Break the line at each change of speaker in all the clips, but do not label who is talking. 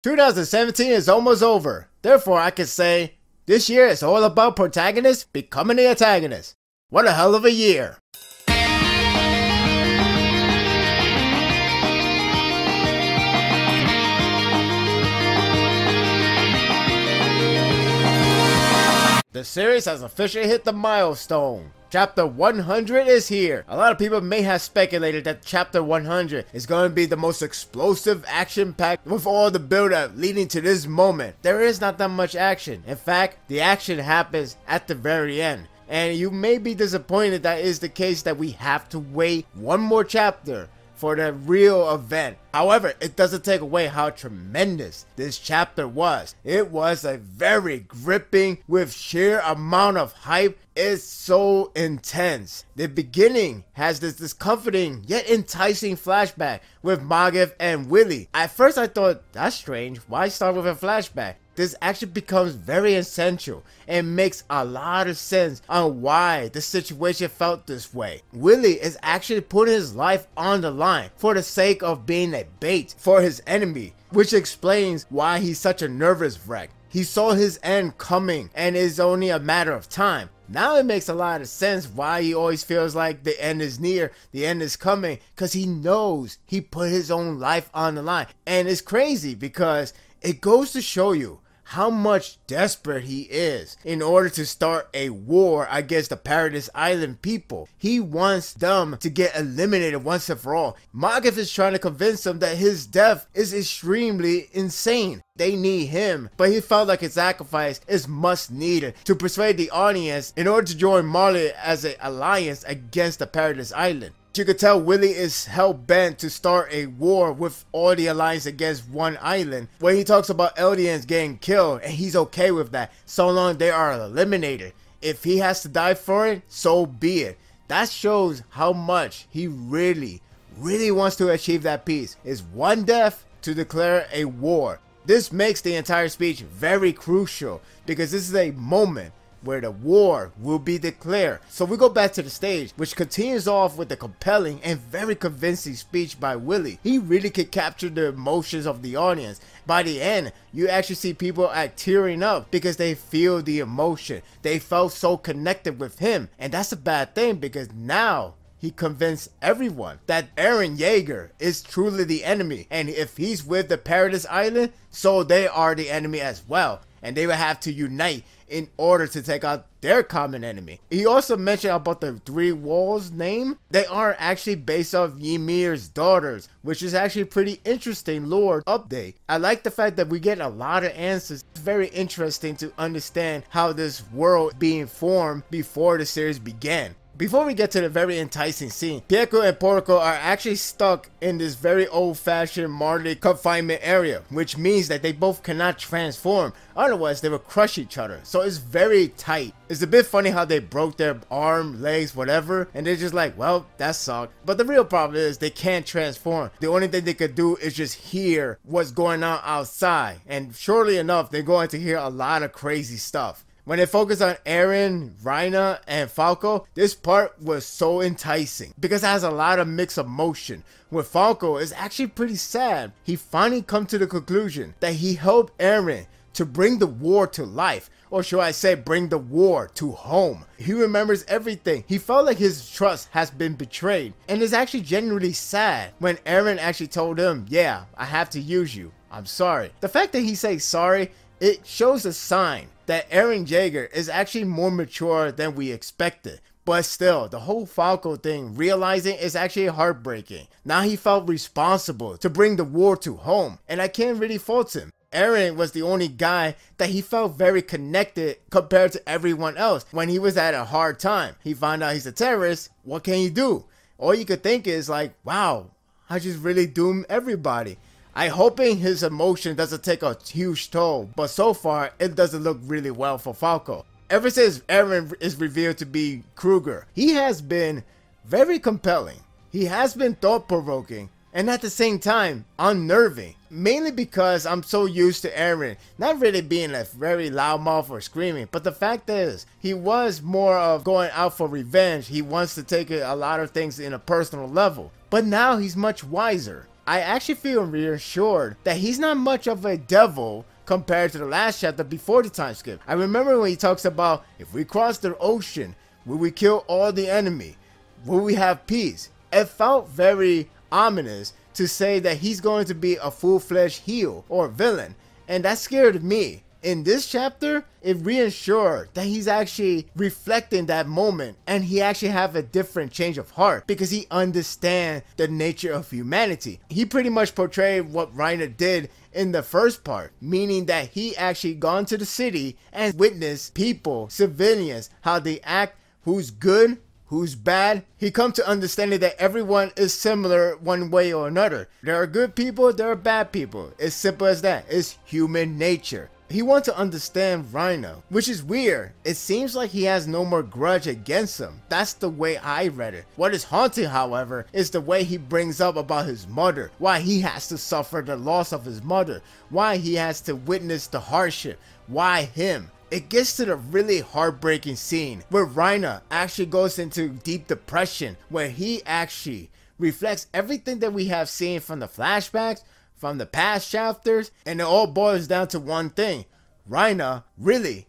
2017 is almost over. Therefore, I can say this year is all about protagonists becoming the antagonist. What a hell of a year. The series has officially hit the milestone. Chapter 100 is here. A lot of people may have speculated that Chapter 100 is going to be the most explosive action-packed with all the build-up leading to this moment. There is not that much action. In fact, the action happens at the very end. And you may be disappointed that is the case, that we have to wait one more chapter for the real event. However, it doesn't take away how tremendous this chapter was. It was a very gripping with sheer amount of hype. It's so intense. The beginning has this comforting yet enticing flashback with Maagif and Willy. At first I thought, that's strange, why start with a flashback? This actually becomes very essential and makes a lot of sense on why the situation felt this way. Willy is actually putting his life on the line for the sake of being a bait for his enemy, which explains why he's such a nervous wreck. He saw his end coming and it's only a matter of time. Now it makes a lot of sense why he always feels like the end is near, the end is coming, because he knows he put his own life on the line. And it's crazy because it goes to show you how much desperate he is in order to start a war against the Paradise Island people. He wants them to get eliminated once and for all. Maagif is trying to convince them that his death is extremely insane. They need him, but he felt like his sacrifice is much needed to persuade the audience in order to join Marley as an alliance against the Paradise Island. You could tell Willy is hell-bent to start a war with all the alliance against one island. When he talks about Eldians getting killed, and he's okay with that, so long they are eliminated. If he has to die for it, so be it. That shows how much he really wants to achieve that peace. Is one death to declare a war. This makes the entire speech very crucial, because this is a moment where the war will be declared. So we go back to the stage, which continues off with a compelling and very convincing speech by Willy. He really could capture the emotions of the audience. By the end, you actually see people tearing up because they feel the emotion. They felt so connected with him, and that's a bad thing because now he convinced everyone that Eren Yeager is truly the enemy, and if he's with the Paradise Island, so they are the enemy as well, and they will have to unite in order to take out their common enemy. He also mentioned about the three walls name. They are actually based off Ymir's daughters, which is actually pretty interesting lore update. I like the fact that we get a lot of answers. It's very interesting to understand how this world being formed before the series began. Before we get to the very enticing scene, Pieko and Porco are actually stuck in this very old-fashioned Marley confinement area, which means that they both cannot transform, otherwise they will crush each other. So it's very tight. It's a bit funny how they broke their arm, legs, whatever, and they're just like, well, that sucked. But the real problem is they can't transform. The only thing they could do is just hear what's going on outside, and surely enough, they're going to hear a lot of crazy stuff. When they focus on Eren, Reiner, and Falco, this part was so enticing because it has a lot of mixed emotion. With Falco, it's actually pretty sad. He finally come to the conclusion that he helped Eren to bring the war to life, or should I say bring the war to home. He remembers everything. He felt like his trust has been betrayed, and is actually genuinely sad when Eren actually told him, yeah, I have to use you, I'm sorry. The fact that he says sorry, it shows a sign that Eren Yeager is actually more mature than we expected. But still, the whole Falco thing, realizing is actually heartbreaking. Now he felt responsible to bring the war to home, and I can't really fault him. Eren was the only guy that he felt very connected compared to everyone else. When he was at a hard time, he found out he's a terrorist, what can he do? All you could think is like, wow, I just really doomed everybody. I'm hoping his emotion doesn't take a huge toll, but so far, it doesn't look really well for Falco. Ever since Eren is revealed to be Kruger, he has been very compelling. He has been thought-provoking, and at the same time, unnerving. Mainly because I'm so used to Eren not really being a very loudmouth or screaming, but the fact is, he was more of going out for revenge. He wants to take a lot of things in a personal level, but now he's much wiser. I actually feel reassured that he's not much of a devil compared to the last chapter before the time skip. I remember when he talks about, if we cross the ocean, will we kill all the enemy? Will we have peace? It felt very ominous to say that he's going to be a full-fledged heel or villain, and that scared me. In this chapter, it reassured that he's actually reflecting that moment, and he actually have a different change of heart because he understands the nature of humanity. He pretty much portrayed what Reiner did in the first part, meaning that he actually gone to the city and witnessed people, civilians, how they act, who's good, who's bad. He come to understanding that everyone is similar one way or another. There are good people, there are bad people. It's simple as that. It's human nature. He wants to understand Reiner, which is weird. It seems like he has no more grudge against him. That's the way I read it. What is haunting, however, is the way he brings up about his mother, why he has to suffer the loss of his mother, why he has to witness the hardship, why him. It gets to the really heartbreaking scene where Reiner actually goes into deep depression, where he actually reflects everything that we have seen from the flashbacks, from the past chapters, and it all boils down to one thing. Reiner really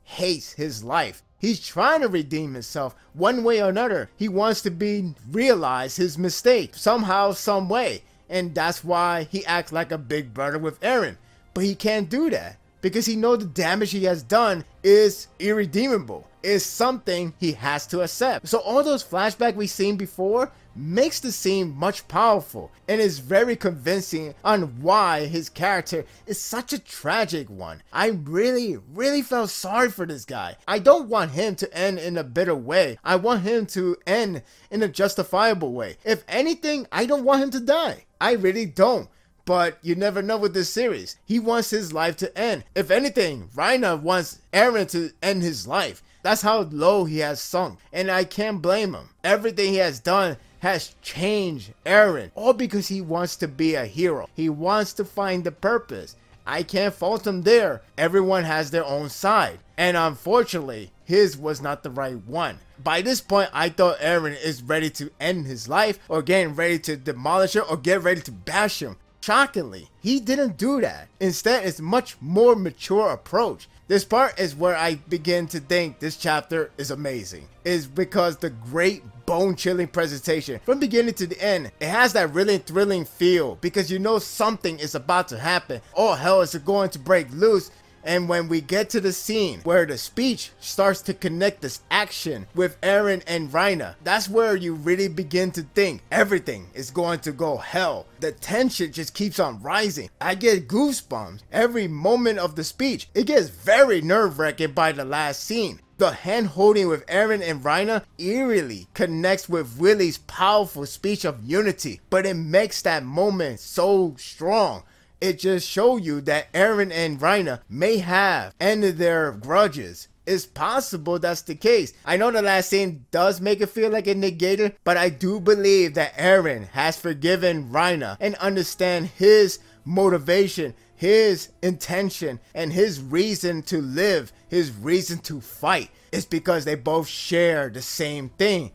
hates his life. He's trying to redeem himself one way or another. He wants to realize his mistake somehow, some way, and that's why he acts like a big brother with Eren. But he can't do that because he knows the damage he has done is irredeemable. It's something he has to accept. So all those flashbacks we've seen before makes the scene much powerful and is very convincing on why his character is such a tragic one. I really felt sorry for this guy. I don't want him to end in a bitter way. I want him to end in a justifiable way. If anything, I don't want him to die. I really don't. But you never know with this series. He wants his life to end. If anything, Reiner wants Eren to end his life. That's how low he has sunk. And I can't blame him. Everything he has done has changed Eren. All because he wants to be a hero. He wants to find the purpose. I can't fault him there. Everyone has their own side. And unfortunately, his was not the right one. By this point, I thought Eren is ready to end his life, or getting ready to demolish him, or get ready to bash him. Shockingly, he didn't do that. Instead, it's a much more mature approach. This part is where I begin to think this chapter is amazing. It's because the great bone-chilling presentation from beginning to the end. It has that really thrilling feel because you know something is about to happen. All hell is going to break loose. And when we get to the scene where the speech starts to connect this action with Eren and Reiner, that's where you really begin to think everything is going to go hell. The tension just keeps on rising. I get goosebumps every moment of the speech. It gets very nerve-wracking by the last scene. The hand holding with Eren and Reiner eerily connects with Willie's powerful speech of unity, but it makes that moment so strong. It just shows you that Eren and Reiner may have ended their grudges. It's possible that's the case. I know the last scene does make it feel like it negated, but I do believe that Eren has forgiven Reiner and understand his motivation, his intention, and his reason to live, his reason to fight. It's because they both share the same thing.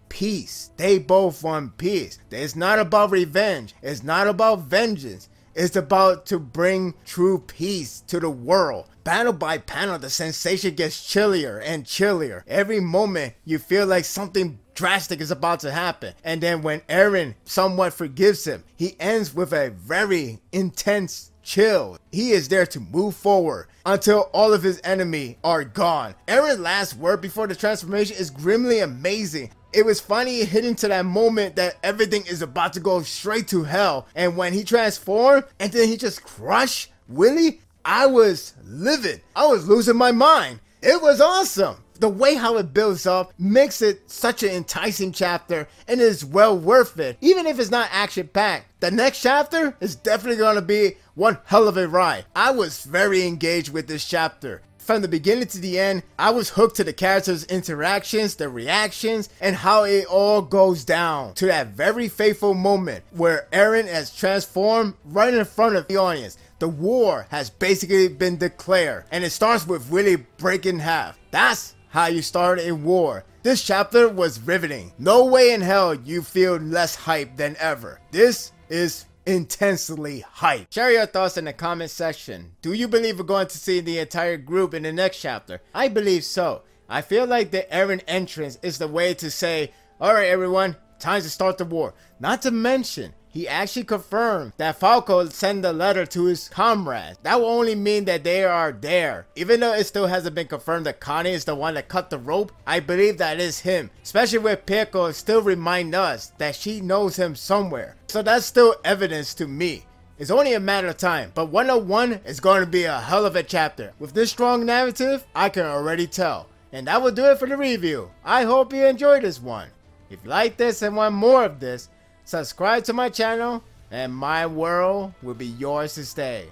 Peace. They both want peace. It's not about revenge. It's not about vengeance. It's about to bring true peace to the world. Panel by panel, the sensation gets chillier and chillier. Every moment, you feel like something drastic is about to happen. And then when Eren somewhat forgives him, he ends with a very intense chill. He is there to move forward until all of his enemies are gone. Eren's last word before the transformation is grimly amazing. It was funny hitting to that moment that everything is about to go straight to hell. And when he transformed and then he just crushed Willie, I was livid. I was losing my mind. It was awesome. The way how it builds up makes it such an enticing chapter and is well worth it. Even if it's not action packed, the next chapter is definitely going to be one hell of a ride. I was very engaged with this chapter. From the beginning to the end, I was hooked to the characters' interactions, the reactions, and how it all goes down to that very fateful moment where Eren has transformed right in front of the audience. The war has basically been declared, and it starts with Willie breaking half. That's how you start a war. This chapter was riveting. No way in hell you feel less hyped than ever. This is intensely hyped. Share your thoughts in the comment section. Do you believe we're going to see the entire group in the next chapter? I believe so. I feel like the Eren entrance is the way to say, alright everyone, time to start the war. Not to mention, he actually confirmed that Falco sent a letter to his comrades. That will only mean that they are there. Even though it still hasn't been confirmed that Connie is the one that cut the rope, I believe that is him. Especially with Pico still remind us that she knows him somewhere. So that's still evidence to me. It's only a matter of time, but 101 is going to be a hell of a chapter. With this strong narrative, I can already tell. And that will do it for the review. I hope you enjoyed this one. If you like this and want more of this, subscribe to my channel and my world will be yours to stay.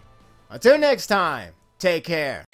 Until next time, take care.